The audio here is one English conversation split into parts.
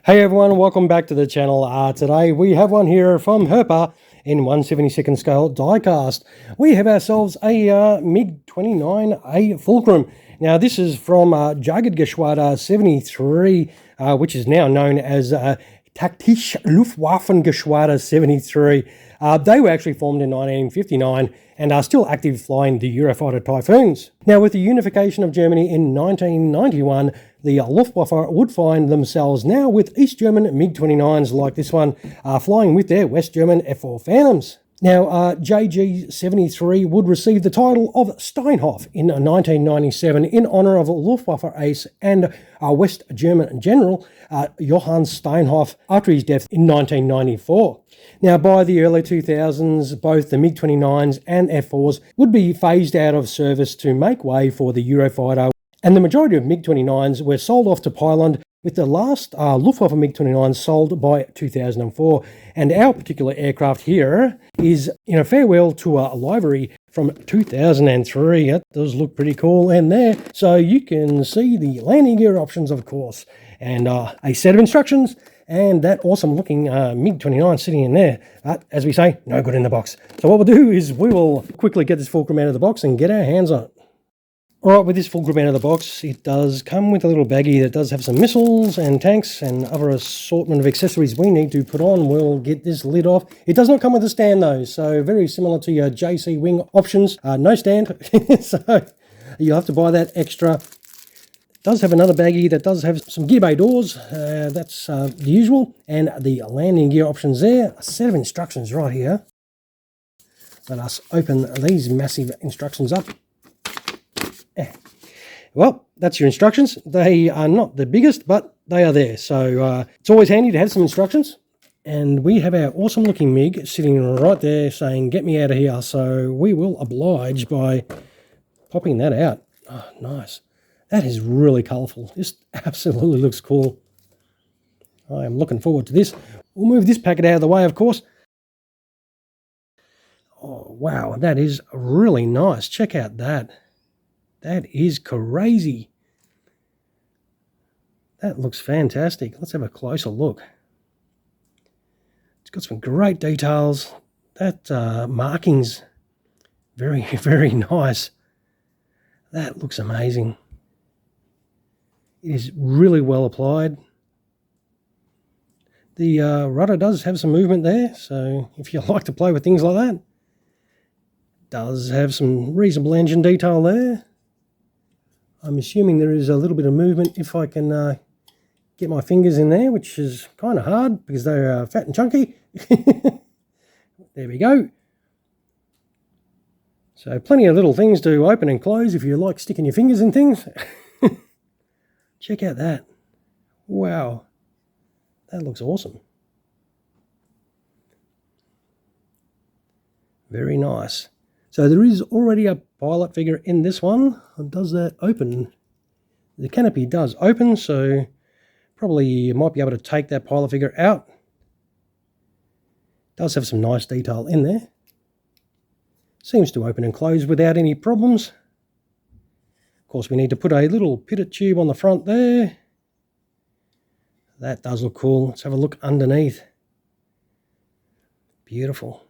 Hey everyone, welcome back to the channel. Today we have one here from Herpa in 1/72nd scale diecast. We have ourselves a MiG-29 Fulcrum. Now this is from Jahrgeschwader 73, which is now known as Taktische Luftwaffengeschwader 73. They were actually formed in 1959 and are still active flying the Eurofighter Typhoons. Now with the unification of Germany in 1991, the Luftwaffe would find themselves now with East German MiG-29s like this one, flying with their West German F4 Phantoms. Now, JG 73 would receive the title of Steinhoff in 1997 in honour of Luftwaffe ace and West German General Johann Steinhoff after his death in 1994. Now, by the early 2000s, both the MiG-29s and F4s would be phased out of service to make way for the Eurofighter, and the majority of MiG-29s were sold off to Poland, with the last Luftwaffe MiG-29 sold by 2004. And our particular aircraft here is in a farewell to a livery from 2003. That does look pretty cool in there. So you can see the landing gear options, of course, and a set of instructions, and that awesome looking MiG-29 sitting in there. But as we say, no good in the box. So what we'll do is we will quickly get this Fulcrum out of the box and get our hands on it. Alright, with this Fulcrum out of the box, it does come with a little baggie that does have some missiles and tanks and other assortment of accessories we need to put on. We'll get this lid off. It does not come with a stand though, so very similar to your JC wing options. No stand, so you'll have to buy that extra. It does have another baggie that does have some gear bay doors. That's the usual. And the landing gear options there. A set of instructions right here. Let us open these massive instructions up. Well, that's your instructions. They are not the biggest, but they are there. So it's always handy to have some instructions. And we have our awesome looking MiG sitting right there saying, get me out of here. So we will oblige by popping that out. Oh, nice. That is really colourful. This absolutely looks cool. I am looking forward to this. We'll move this packet out of the way, of course. Oh, wow. That is really nice. Check out that. That is crazy. That looks fantastic. Let's have a closer look. It's got some great details. That marking's very, very nice. That looks amazing. It is really well applied. The rudder does have some movement there, so if you like to play with things like that, it does have some reasonable engine detail there. I'm assuming there is a little bit of movement if I can get my fingers in there, which is kind of hard because they're fat and chunky. There we go. So plenty of little things to open and close if you like sticking your fingers in things. Check out that. Wow. That looks awesome. Very nice. So there is already a pilot figure in this one. Does that open? The canopy does open, so probably you might be able to take that pilot figure out. Does have some nice detail in there. Seems to open and close without any problems. Of course, we need to put a little pitot tube on the front there. That does look cool. Let's have a look underneath. Beautiful.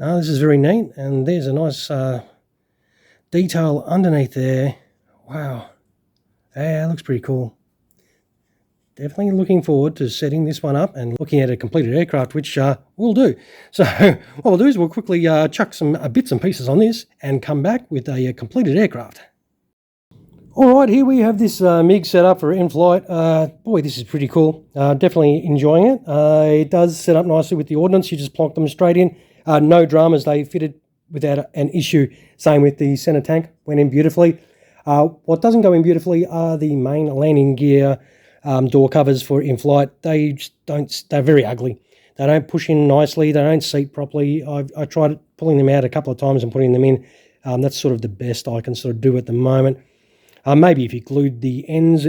This is very neat, and there's a nice detail underneath there. Wow. Yeah, looks pretty cool. Definitely looking forward to setting this one up and looking at a completed aircraft, which we'll do. So what we'll do is we'll quickly chuck some bits and pieces on this and come back with a completed aircraft. Alright, here we have this MiG set up for in-flight. Boy, this is pretty cool. Definitely enjoying it. It does set up nicely with the ordnance. You just plonk them straight in. No dramas, they fitted without an issue. Same with the center tank, went in beautifully. What doesn't go in beautifully are the main landing gear door covers for in-flight. They just don't, they're very ugly. They don't push in nicely, they don't seat properly. I tried pulling them out a couple of times and putting them in. That's sort of the best I can sort of do at the moment. Maybe if you glued the ends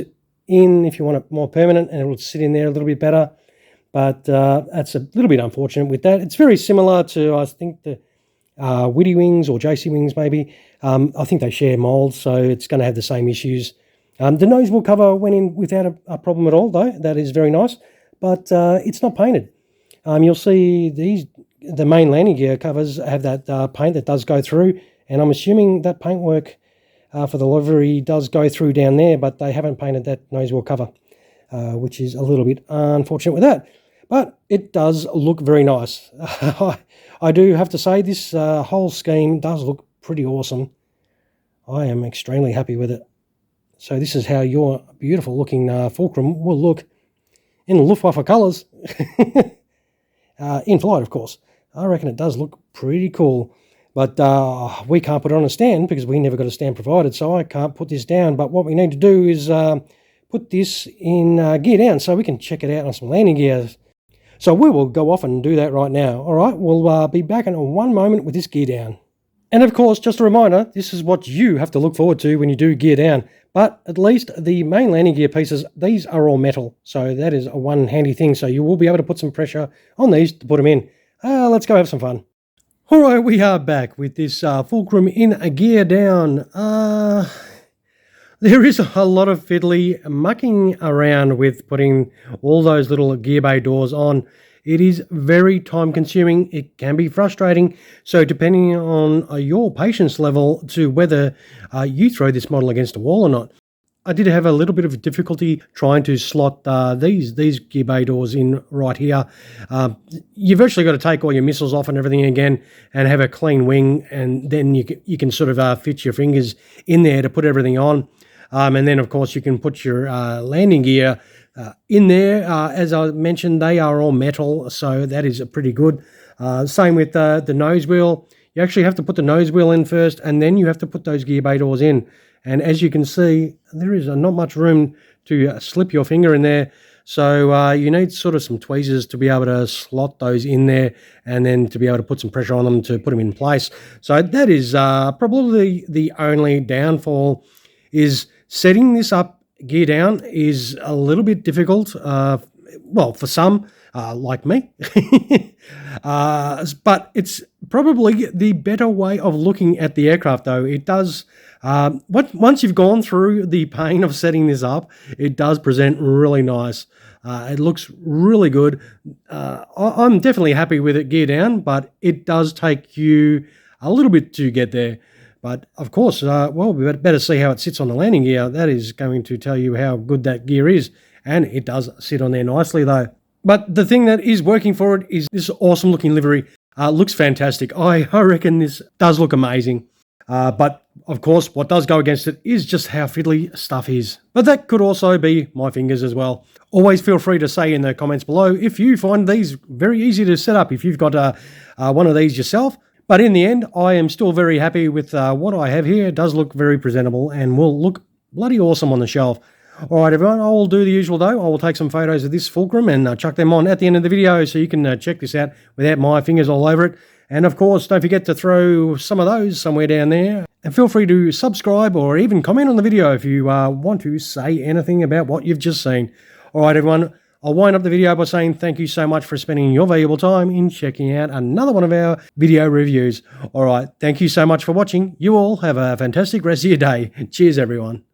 in, if you want it more permanent, and it will sit in there a little bit better. But that's a little bit unfortunate with that. It's very similar to, I think, the Witty wings or JC wings maybe. I think they share molds, so it's going to have the same issues. The nose wheel cover went in without a problem at all, though. That is very nice, but it's not painted. You'll see the main landing gear covers have that paint that does go through, and I'm assuming that paintwork for the livery does go through down there, but they haven't painted that nose wheel cover, which is a little bit unfortunate with that. But it does look very nice. I do have to say this whole scheme does look pretty awesome. I am extremely happy with it. So this is how your beautiful looking Fulcrum will look in Luftwaffe colours. In flight, of course. I reckon it does look pretty cool. But we can't put it on a stand because we never got a stand provided, so I can't put this down. But what we need to do is put this in gear down so we can check it out on some landing gears. So we will go off and do that right now. All right, we'll be back in one moment with this gear down. And of course, just a reminder, this is what you have to look forward to when you do gear down. But at least the main landing gear pieces, these are all metal. So that is one handy thing. So you will be able to put some pressure on these to put them in. Let's go have some fun. All right, we are back with this Fulcrum in a gear down. There is a lot of fiddly mucking around with putting all those little gear bay doors on. It is very time consuming. It can be frustrating. So depending on your patience level to whether you throw this model against a wall or not. I did have a little bit of difficulty trying to slot these gear bay doors in right here. You've actually got to take all your missiles off and everything again and have a clean wing, and then you can sort of fit your fingers in there to put everything on. And then, of course, you can put your landing gear in there. As I mentioned, they are all metal, so that is pretty good. Same with the nose wheel. You actually have to put the nose wheel in first, and then you have to put those gear bay doors in. And as you can see, there is not much room to slip your finger in there. So you need sort of some tweezers to be able to slot those in there and then to be able to put some pressure on them to put them in place. So that is probably the only downfall, is setting this up gear down is a little bit difficult. Well, for some, like me. But it's probably the better way of looking at the aircraft, though. It does, once you've gone through the pain of setting this up, it does present really nice. It looks really good. I'm definitely happy with it gear down, but it does take you a little bit to get there. But of course, well, we better see how it sits on the landing gear. That is going to tell you how good that gear is. And it does sit on there nicely, though. But the thing that is working for it is this awesome looking livery. Looks fantastic. I reckon this does look amazing. But of course, what does go against it is just how fiddly stuff is. But that could also be my fingers as well. Always feel free to say in the comments below if you find these very easy to set up, if you've got one of these yourself. But in the end, I am still very happy with what I have here. It does look very presentable and will look bloody awesome on the shelf. All right, everyone, I will do the usual, though. I will take some photos of this Fulcrum and chuck them on at the end of the video so you can check this out without my fingers all over it. And, of course, don't forget to throw some of those somewhere down there. And feel free to subscribe or even comment on the video if you want to say anything about what you've just seen. All right, everyone, I'll wind up the video by saying thank you so much for spending your valuable time in checking out another one of our video reviews. All right, thank you so much for watching. You all have a fantastic rest of your day. Cheers, everyone.